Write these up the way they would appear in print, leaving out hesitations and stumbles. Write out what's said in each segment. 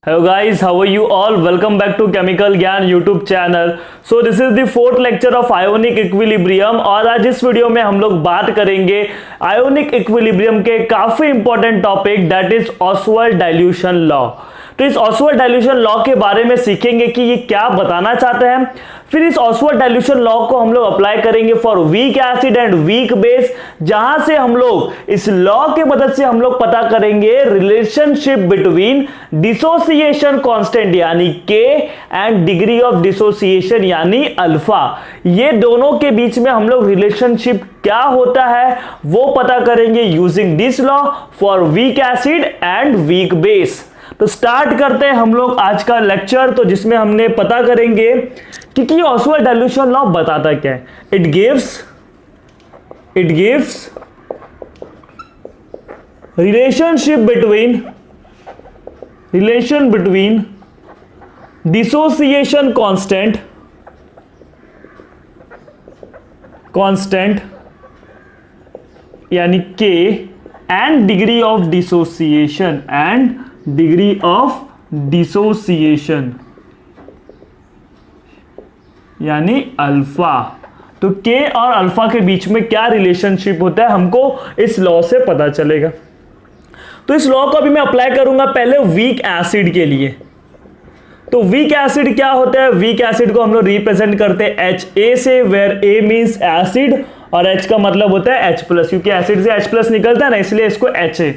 Hello guys, how are you all? Welcome back to Chemical Gyan YouTube channel. So this is the fourth lecture of ionic equilibrium और आज इस video में हम लोग बात करेंगे ionic equilibrium के काफी important topic that is Oswald dilution law. तो इस ऑसवर्ल्ड डाइल्यूशन लॉ के बारे में सीखेंगे कि ये क्या बताना चाहते हैं। फिर इस ऑसवर्ल्ड डाइल्यूशन लॉ को हम लोग अप्लाई करेंगे for weak acid and weak base, जहां से हम लोग इस लॉ के मदद से हम लोग पता करेंगे रिलेशनशिप बिटवीन डिसोसिएशन कांस्टेंट यानी के एंड डिग्री ऑफ डिसोसिएशन यानी अल्फा। ये दोनों के बीच में हम लोग रिलेशनशिप क्या होता है वो पता करेंगे using this law for weak acid and weak base. तो स्टार्ट करते हैं हम लोग आज का लेक्चर, तो जिसमें हमने पता करेंगे कि ऑसवर्ल्ड डाइल्यूशन लॉ बताता क्या है। It gives relation between dissociation constant यानी के एंड डिग्री ऑफ डिसोसिएशन यानी अल्फा। तो के और अल्फा के बीच में क्या रिलेशनशिप होता है हमको इस लॉ से पता चलेगा। तो इस लॉ को अभी मैं अप्लाई करूंगा पहले वीक एसिड के लिए। तो वीक एसिड क्या होता है? वीक एसिड को हम लोग रिप्रेजेंट करते हैं HA से, वेयर A मींस एसिड और H का मतलब होता है H+, क्योंकि एसिड से H+ निकलता है ना, इसलिए इसको HA।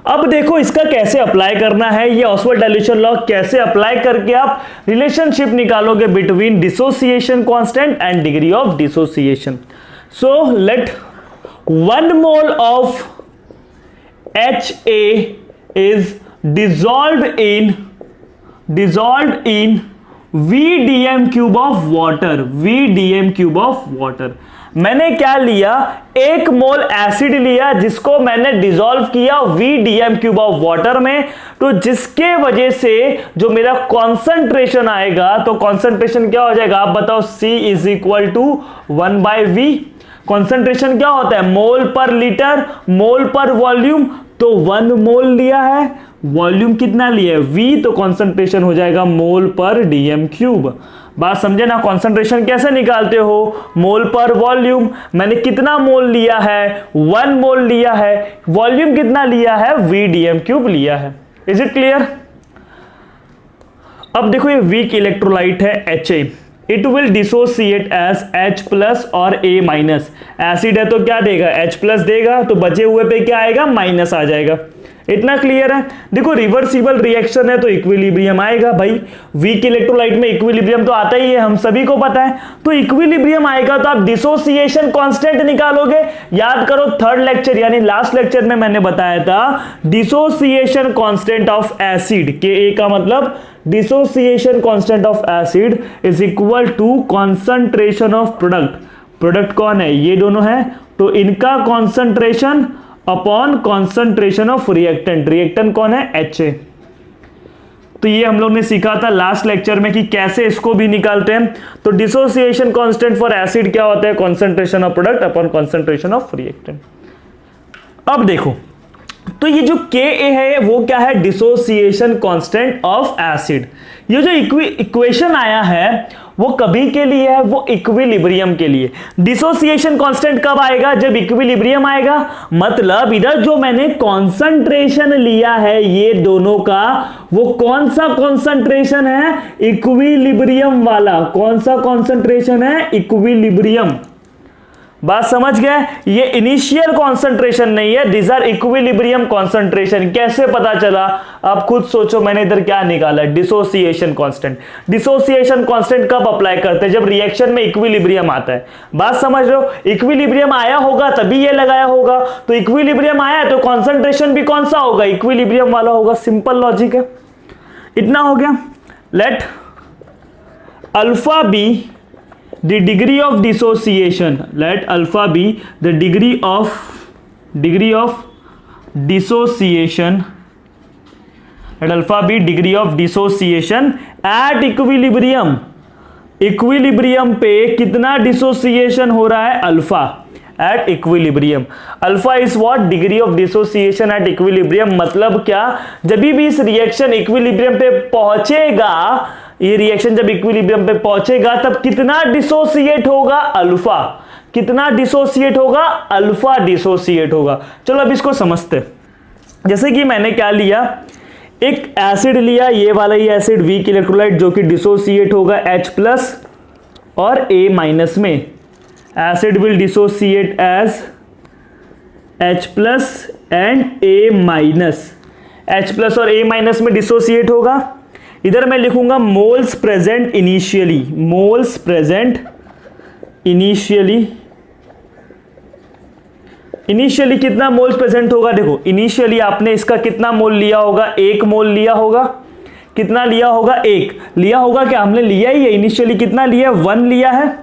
अब देखो इसका कैसे अप्लाई करना है, ये ऑसवर्ल्ड डाइल्यूशन लॉ कैसे अप्लाई करके आप रिलेशनशिप निकालोगे between dissociation constant and degree of dissociation. So let 1 mole of HA is dissolved in VDM cube of water। मैंने क्या लिया? 1 मोल एसिड लिया जिसको मैंने डिसॉल्व किया VDM क्यूब ऑफ वाटर में। तो जिसके वजह से जो मेरा कॉन्सेंट्रेशन आएगा, तो कॉन्सेंट्रेशन क्या हो जाएगा आप बताओ? C is equal to 1/V। Concentration क्या होता है? मोल पर लीटर, मोल पर वॉल्यूम। तो 1 मोल लिया है, वॉल्यूम कितना लिया है? V, तो कॉन्सेंट्रेशन हो जाएगा मोल पर DM क्यूब। बात समझे ना? कॉन्सेंट्रेशन कैसे निकालते हो? मोल पर वॉल्यूम। मैंने कितना मोल लिया है? 1 मोल लिया है। वॉल्यूम कितना लिया है? VDM क्यूब लिया है। Is it clear? अब देखो ये वीक इलेक्ट्रोलाइट है HA, it will dissociate as H+ और A-। एसिड है तो क्या देगा? H+ देगा, तो बचे हुए पे क्या आएगा? माइनस आ जाएगा। इतना क्लियर है? देखो रिवर्सिबल रिएक्शन है तो इक्विलिब्रियम आएगा भाई। वीक इलेक्ट्रोलाइट में इक्विलिब्रियम तो आता ही है, हम सभी को पता है। तो इक्विलिब्रियम आएगा तो आप डिसोसिएशन कांस्टेंट निकालोगे। याद करो थर्ड लेक्चर यानी लास्ट लेक्चर में मैंने बताया था डिसोसिएशन कांस्टेंट ऑफ एसिड, के का मतलब dissociation constant of acid is equal to concentration of product. Product कौन है? ये दोनों है, तो इनका concentration upon concentration of reactant. Reactant कौन है? HA। तो ये हम लोग ने सीखा था लास्ट लेक्चर में कि कैसे इसको भी निकालते हैं। तो डिसोसिएशन कांस्टेंट फॉर एसिड क्या होता है? Concentration of product upon concentration of reactant. अब देखो तो ये जो Ka है वो क्या है? Dissociation constant of acid. ये जो इक्वेशन आया है वो कभी के लिए है? वो इक्विलिब्रियम के लिए। डिसोसिएशन कांस्टेंट कब आएगा? जब इक्विलिब्रियम आएगा। मतलब इधर जो मैंने कॉन्सेंट्रेशन लिया है ये दोनों का, वो कौन सा कॉन्सेंट्रेशन है? इक्विलिब्रियम वाला। कौन सा कॉन्सेंट्रेशन है? इक्विलिब्रियम। बात समझ गए? ये इनिशियल कॉन्सेंट्रेशन नहीं है, दिस आर इक्विलिब्रियम कॉन्सेंट्रेशन। कैसे पता चला? आप खुद सोचो, मैंने इधर क्या निकाला? Dissociation constant. डिसोसिएशन कांस्टेंट कब अप्लाई करते हैं? जब रिएक्शन में इक्विलिब्रियम आता है। बात समझ रहे हो? इक्विलिब्रियम आया होगा तभी ये लगाया होगा। तो इक्विलिब्रियम आया तो कॉन्सेंट्रेशन भी कौन सा होगा? इक्विलिब्रियम वाला होगा। सिंपल लॉजिक है। इतना हो गया। Let alpha be the degree of dissociation, let alpha be the degree of dissociation, let alpha be degree of dissociation at equilibrium। Equilibrium पे कितना डिसोसिएशन हो रहा है? Alpha. At equilibrium. Alpha is what? Degree of dissociation at equilibrium. मतलब क्या? जब भी इस रिएक्शन इक्विलिब्रियम पे पहुंचेगा, ये रिएक्शन जब इक्विलिब्रियम पे पहुंचेगा तब कितना डिसोसिएट होगा? अल्फा। कितना डिसोसिएट होगा? अल्फा डिसोसिएट होगा। चलो अब इसको समझते हैं। जैसे कि मैंने क्या लिया, एक एसिड लिया, ये वाला ही एसिड वीक इलेक्ट्रोलाइट, जो कि डिसोसिएट होगा H+ और A- में। Acid will dissociate as H+ and A-। H+ और A- में डिसोसिएट होगा। इधर मैं लिखूंगा moles present initially. Moles present initially. Initially कितना मोल्स प्रेजेंट होगा? देखो इनिशियली आपने इसका कितना मोल लिया होगा? 1 मोल लिया होगा। कितना लिया होगा? 1 लिया होगा। क्या हमने लिया ही है? इनिशियली कितना लिया? 1 लिया है।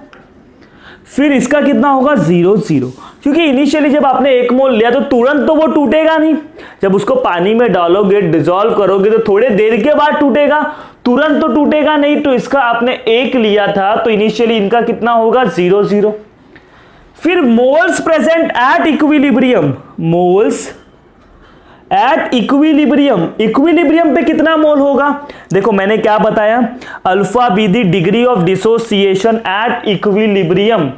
फिर इसका कितना होगा? 0 क्योंकि इनिशियली जब आपने 1 मोल लिया तो तुरंत तो वो टूटेगा नहीं। जब उसको पानी में डालोगे, डिसॉल्व करोगे तो थोड़े देर के बाद टूटेगा, तुरंत तो टूटेगा नहीं। तो इसका आपने 1 लिया था तो इनिशियली इनका कितना होगा? 0। फिर moles present at equilibrium. Moles at equilibrium. Equilibrium पे कितना मोल होगा? देखो मैंने क्या बताया, alpha be the degree of dissociation at equilibrium.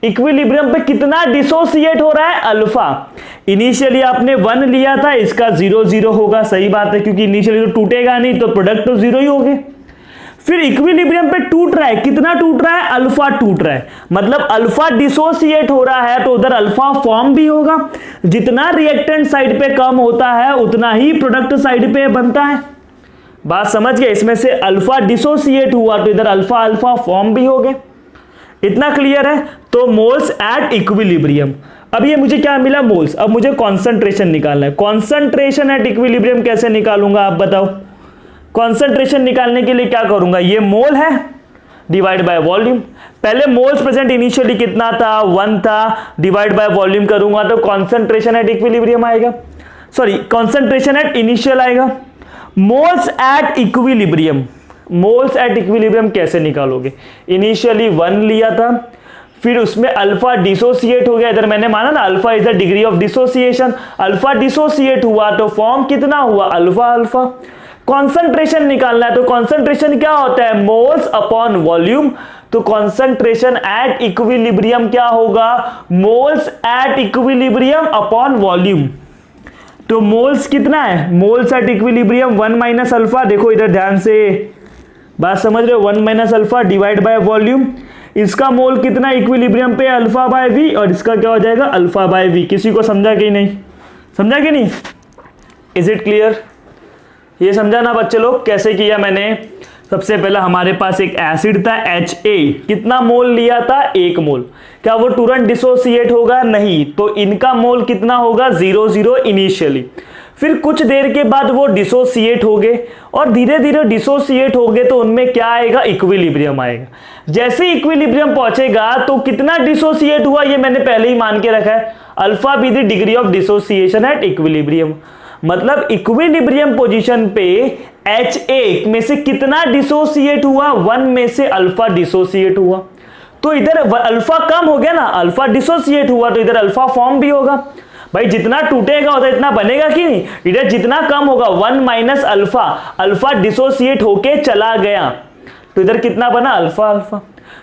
Equilibrium पे कितना डिसोसिएट हो रहा है? अल्फा। इनिशियली आपने 1 लिया था, इसका 0 होगा। सही बात है, क्योंकि इनिशियली तो टूटेगा नहीं तो प्रोडक्ट तो 0 ही होगे। फिर इक्विलिब्रियम पे टूट रहा है, कितना टूट रहा है? अल्फा टूट रहा है। मतलब अल्फा डिसोसिएट हो रहा है तो उधर अल्फा फॉर्म भी होगा। जितना रिएक्टेंट साइड पे कम होता है उतना ही प्रोडक्ट साइड पे बनता है। बात समझ गए? इसमें से अल्फा डिसोसिएट हुआ तो इधर अल्फा अल्फा फॉर्म भी हो गए। इतना क्लियर है? तो मोल्स एट इक्विलिब्रियम। अब ये मुझे क्या मिला? मोल्स। अब मुझे कॉन्सेंट्रेशन निकालना है। कॉन्सेंट्रेशन एट इक्विलिब्रियम कैसे निकालूंगा आप बताओ? कॉन्सेंट्रेशन निकालने के लिए क्या करूंगा? ये मोल है डिवाइड बाय वॉल्यूम। पहले मोल्स प्रेजेंट इनिशियली कितना था? 1 था। डिवाइड बाय वॉल्यूम करूंगा तो कॉन्सेंट्रेशन एट इक्विलिब्रियम आएगा। सॉरी, कॉन्सेंट्रेशन एट इनिशियल आएगा। Moles at equilibrium. Moles at equilibrium कैसे निकालोगे? इनिशियली 1 लिया था, फिर उसमें अल्फा डिसोसिएट हो गया। इधर मैंने माना ना alpha is the degree of dissociation. Alpha dissociate हुआ तो फॉर्म कितना हुआ? Alpha alpha. कॉन्सेंट्रेशन निकालना है तो कॉन्सेंट्रेशन क्या होता है? Moles upon volume. तो कॉन्सेंट्रेशन एट इक्विलिब्रियम क्या होगा? Moles at equilibrium upon volume. तो मोल्स कितना है? Moles at equilibrium 1 - alpha. देखो इधर ध्यान से बात समझ रहे हो? 1 - अल्फा डिवाइड बाय वॉल्यूम। इसका मोल कितना इक्विलिब्रियम पे? Alpha by V. और इसका क्या हो जाएगा? Alpha by V. किसी को समझा कि नहीं? समझा कि नहीं? Is it clear? ये समझा ना बच्चे लोग कैसे किया मैंने? सबसे पहला हमारे पास एक एसिड था HA। कितना मोल लिया था? 1 मोल। क्या वो तुरंत डिसोसिएट होगा? नहीं। तो इनका मोल कितना होगा? 0 इनिशियली। फिर कुछ देर के बाद वो डिसोसिएट हो गए और धीरे धीरे डिसोसिएट हो गए तो उनमें क्या आएगा? इक्विलिब्रियम आएगा। जैसे इक्विलिब्रियम पहुंचेगा तो कितना डिसोसिएट हुआ ये मैंने पहले ही मान के रखा है। Alpha be the degree of dissociation at equilibrium. मतलब इक्विलिब्रियम पोजीशन पे HA में से कितना डिसोसिएट हुआ? 1 में से अल्फा डिसोसिएट हुआ। तो इधर अल्फा कम हो गया ना, अल्फा डिसोसिएट हुआ तो इधर अल्फा फॉर्म भी होगा। भाई जितना टूटेगा उधर इतना बनेगा कि नहीं? इधर जितना कम होगा 1 - अल्फा, अल्फा डिसोसिएट होके चला गया तो इधर कितना बना? Alpha alpha.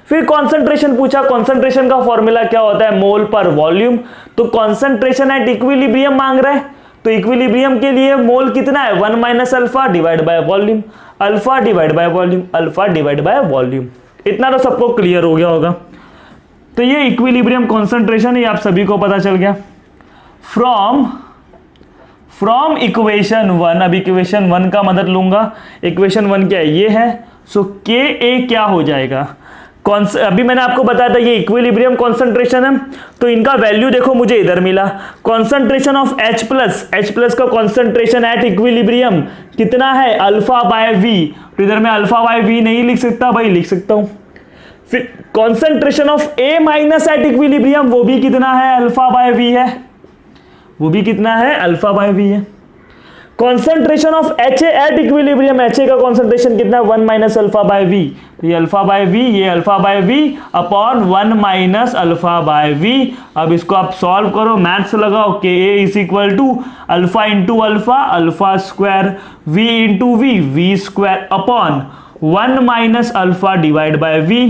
फिर कॉन्सेंट्रेशन पूछा। कॉन्सेंट्रेशन का फॉर्मूला क्या होता है? मोल पर वॉल्यूम। तो कॉन्सेंट्रेशन एट इक्विलिब्रियम मांग रहा है तो इक्विलिब्रियम के लिए मोल कितना है? 1 - alpha divide by volume. Alpha divide by volume, alpha divide by volume. इतना तो सबको क्लियर हो गया होगा। तो ये इक्विलिब्रियम कॉन्सेंट्रेशन ही आप सभी को पता चल गया। फ्रॉम इक्वेशन 1, अब इक्वेशन 1 का मदद लूंगा। इक्वेशन 1 क्या है? ये है। सो Ka क्या हो जाएगा? अभी मैंने आपको बताया था ये इक्विलिब्रियम कॉन्सेंट्रेशन है तो इनका वैल्यू देखो मुझे इधर मिला। कॉन्सेंट्रेशन ऑफ H+ का कॉन्सेंट्रेशन एट इक्विलिब्रियम कितना है? Alpha by V. तो इधर मैं अल्फा बाय वी नहीं लिख सकता भाई? लिख सकता हूं। फिर concentration of A- at equilibrium वो भी कितना है? अल्फा बाय वी है। वो भी कितना है? अल्फा बाय वी है। Concentration of HA at equilibrium, HA का कॉन्सेंट्रेशन कितना है 1 माइनस अल्फा बाय वी, ये अल्फा बाय वी, ये alpha by V upon 1 minus alpha by V. अब इसको आप सॉल्व करो, मैथ्स लगाओ, K A is equal to alpha into alpha, alpha square, V into V, V square upon 1 minus alpha divide by V.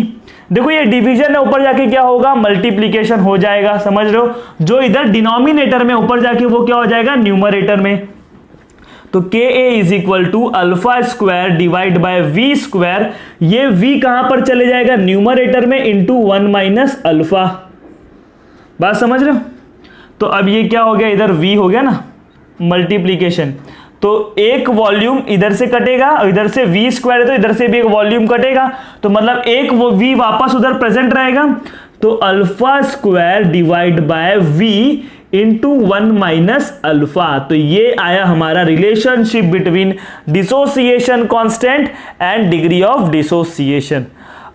देखो ये division है, ऊपर जाके क्या होगा मल्टीप्लीकेशन हो जाएगा, समझ रहे हो, जो इधर डिनोमिनेटर में ऊपर जाके वो क्या हो जाएगा न्यूमरेटर में। तो K A is equal to alpha square divide by V square, ये वी कहां पर चले जाएगा न्यूमरेटर में इंटू 1 माइनस अल्फा। बात समझ रहे हो। तो अब ये क्या हो गया, इधर वी हो गया ना मल्टीप्लीकेशन, तो एक वॉल्यूम इधर से कटेगा और इधर से वी स्क्वायर है तो इधर से भी एक वॉल्यूम कटेगा, तो मतलब एक वो वी वापस उधर प्रेजेंट रहेगा। तो alpha square divide by V into 1 minus alpha. तो ये आया हमारा relationship between dissociation constant and degree of dissociation.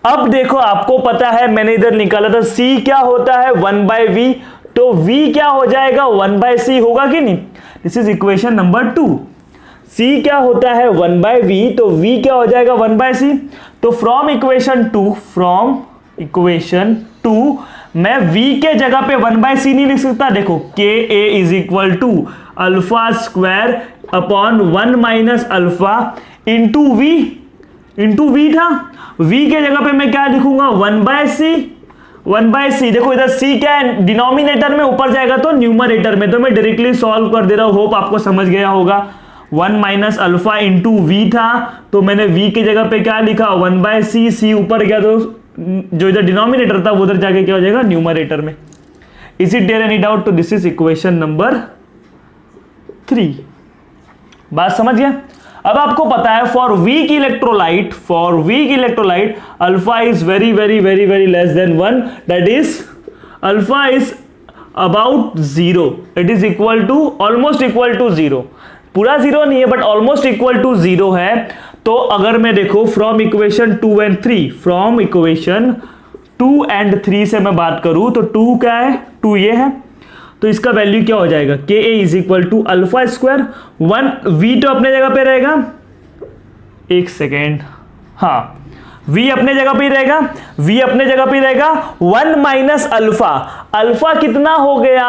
अब देखो आपको पता है मैंने इधर निकाला था सी क्या होता है 1 बाय वी, तो वी क्या हो जाएगा 1 बाय सी होगा कि नहीं। This is equation number 2। सी क्या होता है 1 बाय वी, तो वी क्या हो जाएगा 1 बाय सी। तो फ्रॉम इक्वेशन 2 मैं v के जगह पे 1 बाय सी नहीं लिख सकता। देखो K A is equal to alpha square upon 1 minus alpha into V था, v के जगह पे मैं क्या लिखूंगा 1 बाय सी। देखो इधर c क्या है डिनोमिनेटर में, ऊपर जाएगा तो न्यूमरेटर में, तो मैं डायरेक्टली सॉल्व कर दे रहा हूं, होप आपको समझ गया होगा। 1 माइनस अल्फा इंटू वी था, तो मैंने v के जगह पे क्या लिखा 1 बाय सी ऊपर गया तो जो इधर डिनोमिनेटर था वो उधर जाके क्या हो जाएगा न्यूमरेटर में। Is it there any doubt. तो दिस इज इक्वेशन नंबर 3। बात समझ गया। अब आपको पता है for weak electrolyte alpha is very very very very less than 1, that is alpha is about 0, it is equal to almost equal to 0, पूरा 0 नहीं है बट ऑलमोस्ट इक्वल टू 0 है। तो अगर मैं देखो फ्रॉम इक्वेशन 2 एंड 3 से मैं बात करूं तो 2 क्या है 2 ये है, तो इसका वैल्यू क्या हो जाएगा K A is equal to alpha square 1 V तो अपने जगह पे रहेगा, एक सेकेंड, हाँ v अपने जगह पे रहेगा 1 माइनस अल्फा, अल्फा कितना हो गया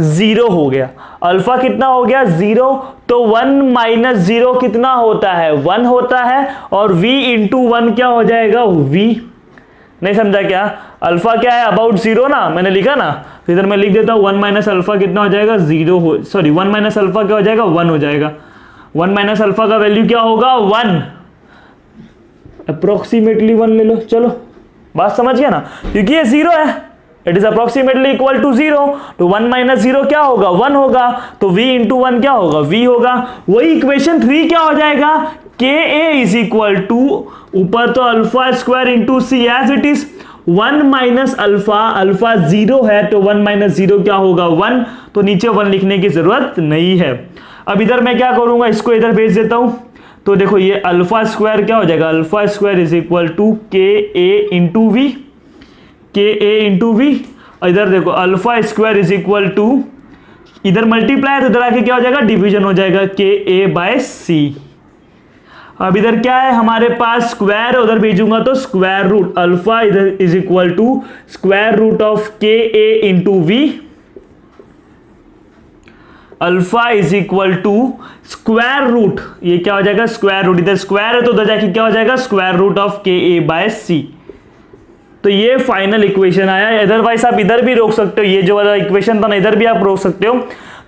0 हो गया, अल्फा कितना हो गया 0, तो 1 माइनस 0 कितना होता है 1 होता है, और v इंटू 1 क्या हो जाएगा v। नहीं समझा क्या, अल्फा क्या है अबाउट 0 ना, मैंने लिखा ना, तो इधर मैं लिख देता हूं 1 माइनस अल्फा कितना हो जाएगा 1 माइनस अल्फा क्या हो जाएगा 1 हो जाएगा। 1 माइनस अल्फा का वैल्यू क्या होगा 1, अप्रोक्सीमेटली 1 ले लो, चलो बात समझ गया ना, क्योंकि ये 0 है, it is approximately equal to 0, तो 1 माइनस 0 क्या होगा 1 होगा, तो v इंटू 1 क्या होगा v होगा। वही इक्वेशन 3 क्या हो जाएगा K A is equal to ऊपर तो alpha square into C as it is 1 minus alpha 0 है, तो 1 माइनस 0 क्या होगा 1, तो नीचे 1 लिखने की जरूरत नहीं है। अब इधर मैं क्या करूंगा, इसको इधर भेज देता हूं, तो देखो ये अल्फा स्क्वायर क्या हो जाएगा, alpha square is equal to K A into V, इधर देखो alpha square is equal to, इधर मल्टीप्लाई तो इधर आके क्या हो जाएगा डिवीजन हो जाएगा के ए बाय सी। अब इधर क्या है हमारे पास स्क्वायर, उधर भेजूंगा तो स्क्वायर रूट अल्फा इधर is equal to square root of K A into V, alpha is equal to square root, ये क्या हो जाएगा स्क्वायर रूट, इधर स्क्वायर है तो उधर जाके क्या हो जाएगा square root of K A bye सी। तो ये फाइनल इक्वेशन आया। अदरवाइज आप इधर भी रोक सकते हो, ये जो वाला इक्वेशन था ना इधर भी आप रोक सकते हो।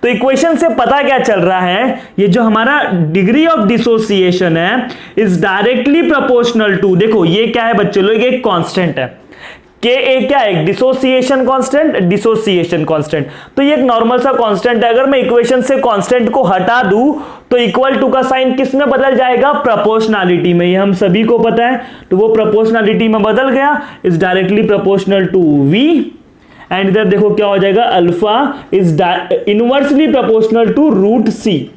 तो इक्वेशन से पता क्या चल रहा है, ये जो हमारा डिग्री ऑफ डिसोसिएशन है इज डायरेक्टली प्रोपोर्शनल टू, देखो ये क्या है बच्चों लोग, एक कांस्टेंट है के ए, क्या है डिसोसिएशन कांस्टेंट, तो ये एक नॉर्मल सा कांस्टेंट है। अगर मैं इक्वेशन से कांस्टेंट को हटा दूं तो इक्वल टू का साइन किस में बदल जाएगा प्रोपोर्शनलिटी में, ये हम सभी को पता है, तो वो प्रोपोर्शनलिटी में बदल गया, is directly proportional to V. And इधर देखो क्या हो जाएगा alpha is inversely proportional to root C.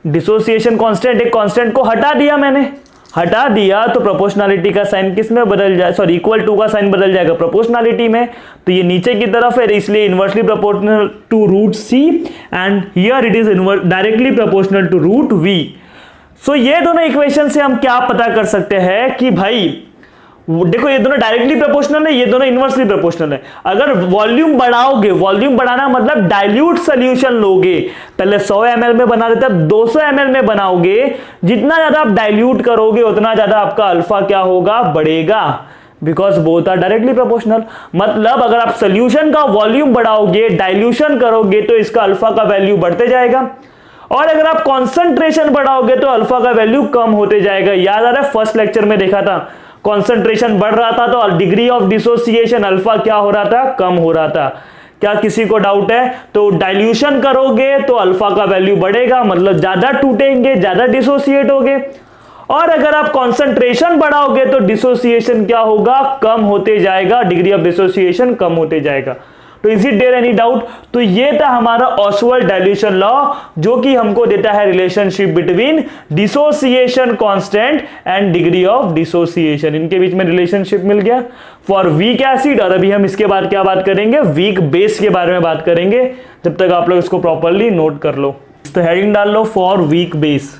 Dissociation constant, एक कांस्टेंट को हटा दिया मैंने हटा दिया तो प्रोपोर्शनलिटी का साइन किस में बदल जाए, सॉरी इक्वल टू का साइन बदल जाएगा प्रोपोर्शनलिटी में, तो ये नीचे की तरफ है इसलिए inversely proportional to root C and here it is directly proportional to root V. So ये दोनों इक्वेशन से हम क्या पता कर सकते हैं कि भाई देखो ये दोनों डायरेक्टली प्रोपोर्शनल है, ये दोनों इनवर्सली प्रोपोर्शनल है। अगर वॉल्यूम बढ़ाओगे, वॉल्यूम बढ़ाना मतलब डाइल्यूट सोल्यूशन लोगे, पहले 100 ml में बना देते हैं, 200 ml में बनाओगे, जितना ज्यादा आप डाइल्यूट करोगे उतना ज्यादा आपका अल्फा क्या होगा, बढ़ेगा, because both are directly proportional. मतलब अगर आप सोल्यूशन का वॉल्यूम बढ़ाओगे, डाइल्यूशन करोगे तो इसका अल्फा का वैल्यू बढ़ते जाएगा, और अगर आप कॉन्सेंट्रेशन बढ़ाओगे तो अल्फा का वैल्यू कम होते जाएगा। याद आ रहा है फर्स्ट लेक्चर में देखा था, कॉन्सेंट्रेशन बढ़ रहा था तो डिग्री ऑफ डिसोसिएशन अल्फा क्या हो रहा था, कम हो रहा था। क्या किसी को डाउट है? तो डाइल्यूशन करोगे तो अल्फा का वैल्यू बढ़ेगा, मतलब ज्यादा टूटेंगे, ज्यादा डिसोसिएट होगे, और अगर आप कॉन्सेंट्रेशन बढ़ाओगे तो डिसोसिएशन क्या होगा, कम होते जाएगा, डिग्री ऑफ डिसोसिएशन कम होते जाएगा। तो is it there any doubt? तो ये था हमारा ऑसवाल्ड डाइल्यूशन लॉ, जो कि हमको देता है relationship between dissociation constant and degree of dissociation. इनके बीच में रिलेशनशिप मिल गया फॉर वीक एसिड। और अभी हम इसके बाद क्या बात करेंगे, वीक बेस के बारे में बात करेंगे। जब तक आप लोग इसको प्रॉपरली नोट कर लो, तो हेडिंग डाल लो फॉर वीक बेस।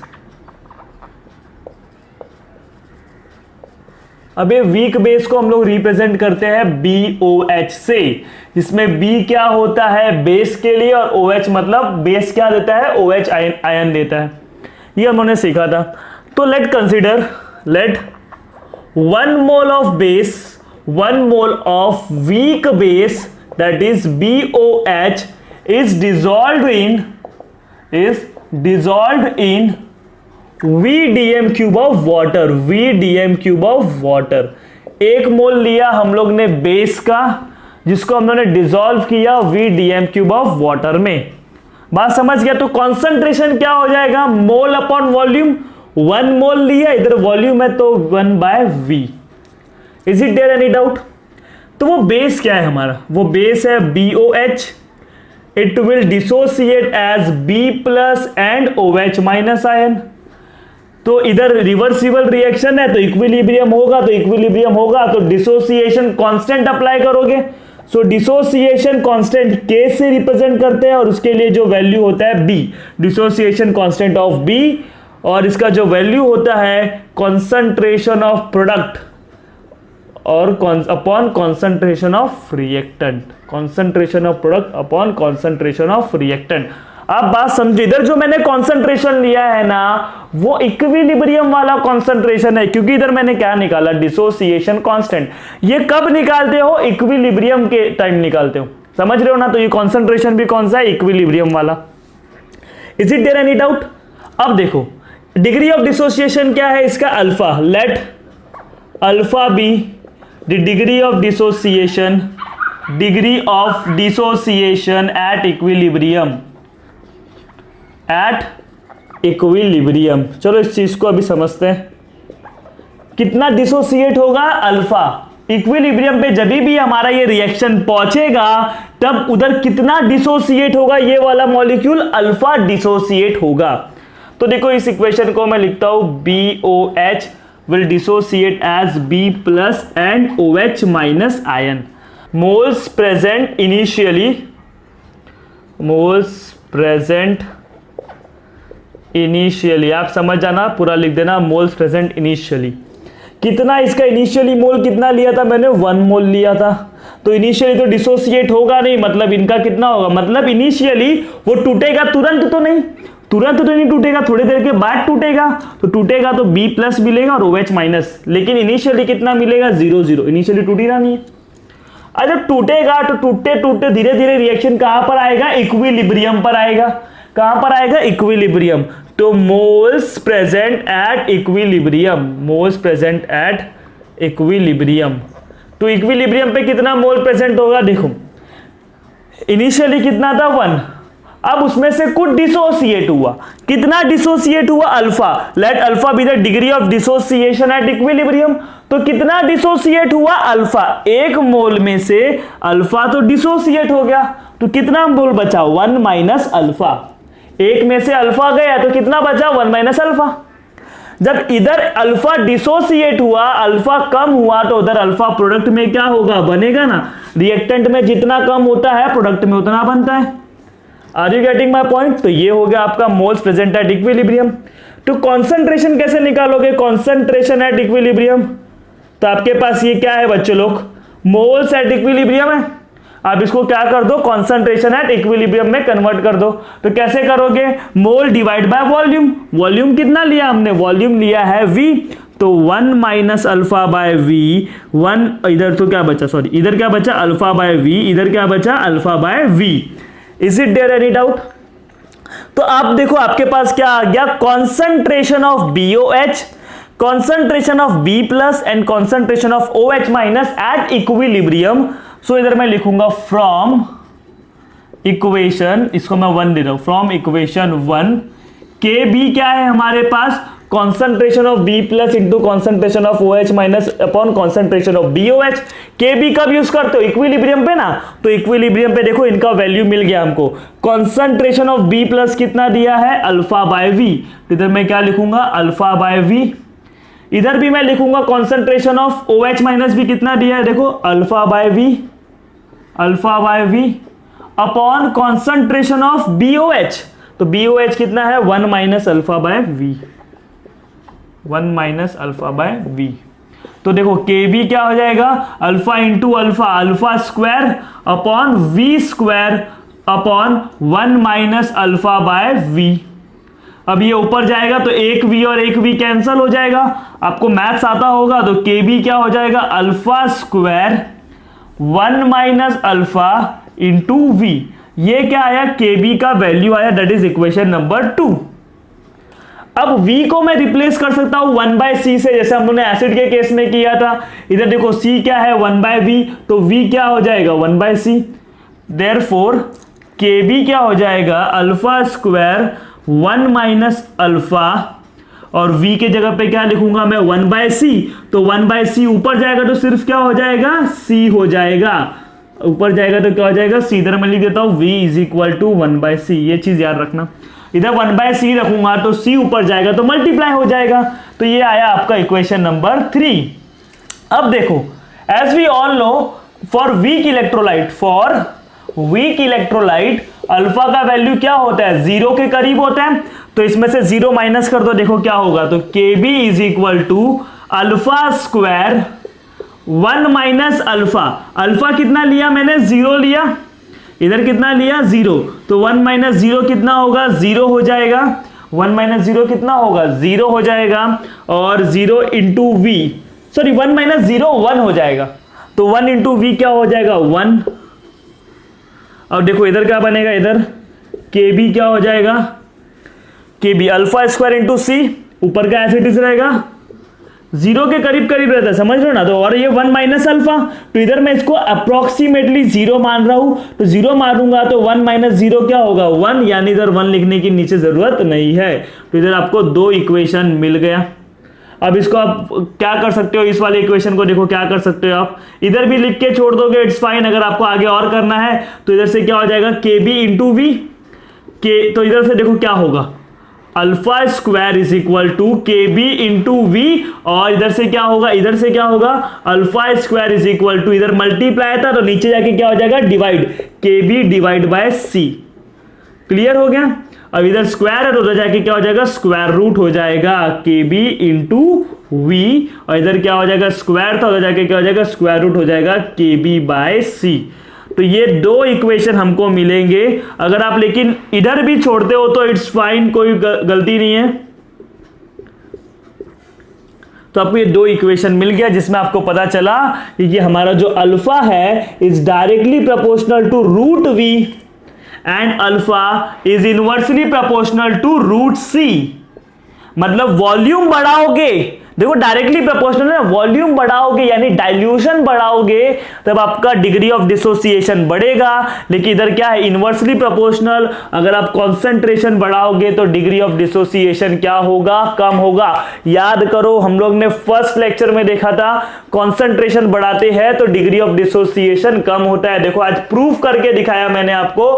अब ये वीक बेस को हम लोग रिप्रेजेंट करते हैं BOH से, जिसमें B क्या होता है, बेस के लिए, और OH मतलब बेस क्या देता है, OH आयन देता है। ये हमने सीखा था। तो let consider, let 1 mole of base, 1 mole of weak base that is BOH is dissolved in VDM cube of water, VDM cube of water. 1 mole लिया हम लोग ने बेस का, जिसको हम लोगों ने डिसॉल्व किया VDM क्यूब ऑफ वाटर में। बात समझ गया? तो कॉन्सेंट्रेशन क्या हो जाएगा, मोल अपॉन वॉल्यूम। 1 मोल लिया, इधर वॉल्यूम है तो 1/V। Is it there any doubt? तो वो बेस क्या है हमारा, वो बेस है BOH। It will dissociate as B+ and OH minus ion. तो इधर रिवर्सिबल रिएक्शन है तो इक्विलिब्रियम होगा, तो इक्विलिब्रियम होगा तो डिसोसिएशन कांस्टेंट अप्लाई करोगे। सो डिसोसिएशन कांस्टेंट K से रिप्रेजेंट करते हैं, और उसके लिए जो वैल्यू होता है B, dissociation constant of B, और इसका जो वैल्यू होता है कॉन्सेंट्रेशन ऑफ प्रोडक्ट और upon concentration of reactant, concentration of product upon concentration of reactant. अब बात समझो, इधर जो मैंने कॉन्सेंट्रेशन लिया है ना, वो इक्विलिब्रियम वाला कॉन्सेंट्रेशन है, क्योंकि इधर मैंने क्या निकाला, डिसोसिएशन कांस्टेंट। ये कब निकालते हो, इक्विलिब्रियम के टाइम निकालते हो, समझ रहे हो ना? तो ये कॉन्सेंट्रेशन भी कौन सा है, इक्विलिब्रियम वाला। Is it there any doubt? अब देखो डिग्री ऑफ डिसोसिएशन क्या है इसका, alpha. Let alpha be the degree of dissociation, degree of dissociation at equilibrium, at equilibrium. चलो इस चीज को अभी समझते हैं। कितना डिसोसिएट होगा, अल्फा। इक्विलिब्रियम पे जब भी हमारा ये रिएक्शन पहुंचेगा तब उधर कितना डिसोसिएट होगा, ये वाला मॉलिक्यूल अल्फा डिसोसिएट होगा। तो देखो इस इक्वेशन को मैं लिखता हूं, BOH will dissociate as B+ and OH minus ion. Moles present initially, moles present initially, आप समझ जाना, पूरा लिख देना, मोल्स प्रेजेंट इनिशियली। कितना इसका इनिशियली मोल कितना लिया था मैंने, 1 मोल लिया था। तो इनिशियली तो डिसोसिएट होगा नहीं, मतलब इनका कितना होगा, मतलब इनिशियली वो टूटेगा, तुरंत तो नहीं, तुरंत तो नहीं टूटेगा, थोड़ी देर के बाद टूटेगा। तो टूटेगा तो B+ मिलेगा और OH माइनस, लेकिन इनिशियली कितना मिलेगा, 0 0। इनिशियली टूटी ना नहीं है। अगर टूटेगा तो टूटते टूटते धीरे धीरे रिएक्शन कहां पर आएगा, इक्विलिब्रियम पर आएगा। कहां पर आएगा, इक्विलिब्रियम। तो moles present at equilibrium, moles present at equilibrium. तो इक्विलिब्रियम पे कितना मोल प्रेजेंट होगा, देखो इनिशियली कितना था, 1। अब उसमें से कुछ डिसोसिएट हुआ, कितना डिसोसिएट हुआ, alpha. Let alpha be the degree of dissociation at equilibrium. तो कितना डिसोसिएट हुआ, अल्फा। 1 मोल में से अल्फा तो डिसोसिएट हो गया, तो कितना मोल बचा, 1 - अल्फा। 1 में से अल्फा गया तो कितना बचा, 1 - अल्फा। जब इधर अल्फा डिसोसिएट हुआ, अल्फा कम हुआ, तो उधर अल्फा प्रोडक्ट में क्या होगा, बनेगा ना। रिएक्टेंट में जितना कम होता है प्रोडक्ट में उतना बनता है। Are you getting my point? तो ये हो गया आपका मोल्स प्रेजेंट एट इक्विलिब्रियम। तो कॉन्सेंट्रेशन कैसे निकालोगे, कॉन्सेंट्रेशन एट इक्विलिब्रियम, तो आपके पास ये क्या है बच्चों लोग, मोल्स एट इक्विलिब्रियम है। आप इसको क्या कर दो, कॉन्सेंट्रेशन एट इक्विलिब्रियम में कन्वर्ट कर दो। तो कैसे करोगे, मोल डिवाइड बाय वॉल्यूम। वॉल्यूम कितना लिया हमने, वॉल्यूम लिया है V, तो 1 माइनस अल्फा बाय V, 1 इधर तो क्या बचा, सॉरी इधर क्या बचा, अल्फा बाय V, इधर क्या बचा, alpha by V। Is it there any doubt? तो आप देखो आपके पास क्या आ गया, concentration of BOH, concentration of B plus and concentration of OH minus at equilibrium. So इधर मैं लिखूंगा फ्रॉम इक्वेशन, इसको मैं 1 दे रहा हूं, फ्रॉम इक्वेशन 1 KB क्या है हमारे पास, concentration of B plus into concentration of OH minus upon concentration of BOH। KB कब यूज करते हो, इक्विलिब्रियम पे ना, तो इक्विलिब्रियम पे देखो इनका वैल्यू मिल गया हमको। कॉन्सेंट्रेशन ऑफ B प्लस कितना दिया है, अल्फा बाय V, इधर मैं क्या लिखूंगा, अल्फा बाय V। इधर भी मैं लिखूंगा कॉन्सेंट्रेशन ऑफ OH माइनस भी कितना दिया है, देखो alpha by V, alpha by V upon concentration of BOH, तो BOH कितना है, 1 minus alpha by V, 1 minus alpha by V। तो देखो KB क्या हो जाएगा, alpha into alpha, alpha square upon V square upon 1 minus alpha by V। अब ये ऊपर जाएगा तो एक V और एक V कैंसल हो जाएगा। आपको मैथ्स आता होगा तो KB क्या हो जाएगा, alpha square 1 minus alpha into V। ये क्या आया, KB का वैल्यू आया, दैट इज इक्वेशन नंबर 2। अब V को मैं रिप्लेस कर सकता हूं 1/C से, जैसे हम लोगों ने एसिड के केस में किया था। इधर देखो C क्या है, 1/V, तो V क्या हो जाएगा, 1/C। देयरफॉर KB क्या हो जाएगा, अल्फा स्क्वायर 1 माइनस अल्फा, और V के जगह पे क्या लिखूंगा मैं, 1/C, तो 1/C ऊपर जाएगा तो सिर्फ क्या हो जाएगा, C हो जाएगा, ऊपर जाएगा तो क्या हो जाएगा, C। इधर मैं लिख देता हूं V is equal to 1/C, ये चीज याद रखना। इधर 1/C रखूंगा तो C ऊपर जाएगा तो मल्टीप्लाई हो जाएगा। तो ये आया आपका इक्वेशन नंबर 3। अब देखो, as we all know, for weak electrolyte alpha का वैल्यू क्या होता है, 0 के करीब होता है। तो इसमें से 0 माइनस कर दो, देखो क्या होगा, तो KB is equal to alpha square 1 minus alpha. Alpha कितना लिया मैंने, 0 लिया, इधर कितना लिया, 0, तो 1 माइनस 0 कितना होगा, 0 हो जाएगा। 1 माइनस 0 कितना होगा, 0 हो जाएगा, और 0 इंटू V, सॉरी 1 माइनस 0 1 हो जाएगा, तो 1 इंटू V क्या हो जाएगा, 1। अब देखो इधर क्या बनेगा, इधर KB क्या हो जाएगा, KB alpha square into C, ऊपर का एज इट इज रहेगा, 0 के करीब करीब रहता है, समझ लो ना। तो और ये 1 माइनस अल्फा, तो इधर मैं इसको अप्रोक्सीमेटली 0 मान रहा हूं, तो 0 मारूंगा तो 1 माइनस 0 क्या होगा, 1, यानी इधर 1 लिखने की नीचे जरूरत नहीं है। तो इधर आपको 2 इक्वेशन मिल गया। अब इसको आप क्या कर सकते हो, इस वाले इक्वेशन को देखो क्या कर सकते हो आप, इधर भी लिख के छोड़ दोगे, इट्स फाइन। अगर आपको आगे और करना है तो इधर से क्या हो जाएगा, KB इंटू V के, तो इधर से देखो क्या होगा, alpha square is equal to KB into V, और इधर से क्या होगा, इधर से क्या होगा, alpha square is equal to, इधर मल्टीप्लाई था तो नीचे जाके क्या हो जाएगा, divide, KB divide by C। Clear हो गया। अब इधर स्क्वायर है तो उधर जाके क्या हो जाएगा, स्क्वायर रूट हो जाएगा KB इंटू V, और इधर क्या हो जाएगा, स्क्वायर था, उधर जाके क्या हो जाएगा, स्क्वायर रूट हो जाएगा KB बाय C। तो ये 2 इक्वेशन हमको मिलेंगे। अगर आप लेकिन इधर भी छोड़ते हो तो इट्स फाइन, कोई गलती नहीं है। तो आपको ये 2 इक्वेशन मिल गया, जिसमें आपको पता चला कि ये हमारा जो अल्फा है is directly proportional to root V and alpha is inversely proportional to root C। मतलब वॉल्यूम बढ़ाओगे, देखो डायरेक्टली प्रोपोर्शनल है, वॉल्यूम बढ़ाओगे यानी डाइल्यूशन बढ़ाओगे तब आपका डिग्री ऑफ डिसोसिएशन बढ़ेगा। लेकिन इधर क्या है, इनवर्सली प्रोपोर्शनल, अगर आप कॉन्सेंट्रेशन बढ़ाओगे तो डिग्री ऑफ डिसोसिएशन क्या होगा, कम होगा। याद करो हम लोग ने फर्स्ट लेक्चर में देखा था, कॉन्सेंट्रेशन बढ़ाते हैं तो डिग्री ऑफ डिसोसिएशन कम होता है। देखो आज प्रूफ करके दिखाया मैंने आपको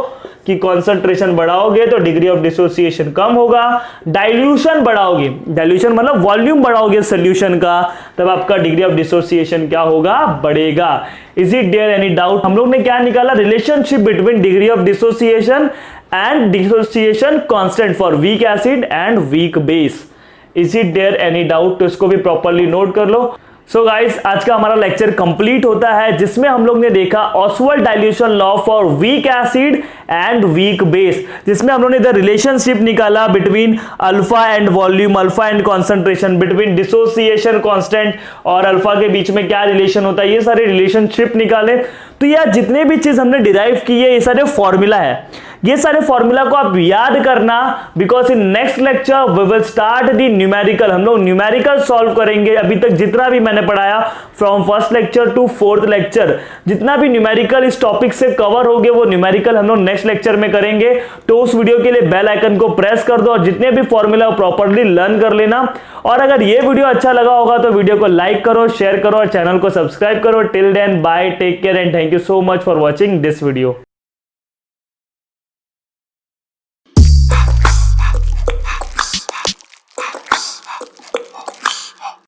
कि कॉन्सेंट्रेशन बढ़ाओगे तो डिग्री ऑफ डिसोसिएशन कम होगा, डाइल्यूशन बढ़ाओगे, डाइल्यूशन मतलब वॉल्यूम बढ़ाओगे सॉल्यूशन का, तब आपका डिग्री ऑफ डिसोसिएशन क्या होगा, बढ़ेगा। Is it there any doubt? हम लोग ने क्या निकाला, relationship between degree of dissociation and dissociation constant for weak acid and weak base. Is it there any doubt? तो इसको भी प्रॉपर्ली नोट कर लो। सो गाइस, आज का हमारा लेक्चर कंप्लीट होता है जिसमें हम लोग ने देखा Oswald dilution law for weak acid and weak base, जिसमें हम लोग ने इधर रिलेशनशिप निकाला between alpha and volume, alpha and concentration, between dissociation constant और अल्फा के बीच में क्या रिलेशन होता है, ये सारे रिलेशनशिप निकाले। तो यार जितने भी चीज हमने डिराइव की है ये सारे फॉर्मूला है, ये सारे फॉर्मूला को आप याद करना, because in next lecture we will start the numerical. हम लोग न्यूमेरिकल सॉल्व करेंगे। अभी तक जितना भी मैंने पढ़ाया from first lecture to fourth lecture, जितना भी न्यूमेरिकल इस टॉपिक से कवर हो गए वो न्यूमेरिकल हम लोग नेक्स्ट लेक्चर में करेंगे। तो उस वीडियो के लिए बेल आइकन को प्रेस कर दो और जितने भी फॉर्मूला प्रॉपर्ली लर्न कर लेना। और अगर ये वीडियो अच्छा लगा होगा तो वीडियो को लाइक करो, शेयर करो और चैनल को सब्सक्राइब करो। Till then bye, take care and thank you so much for watching this video.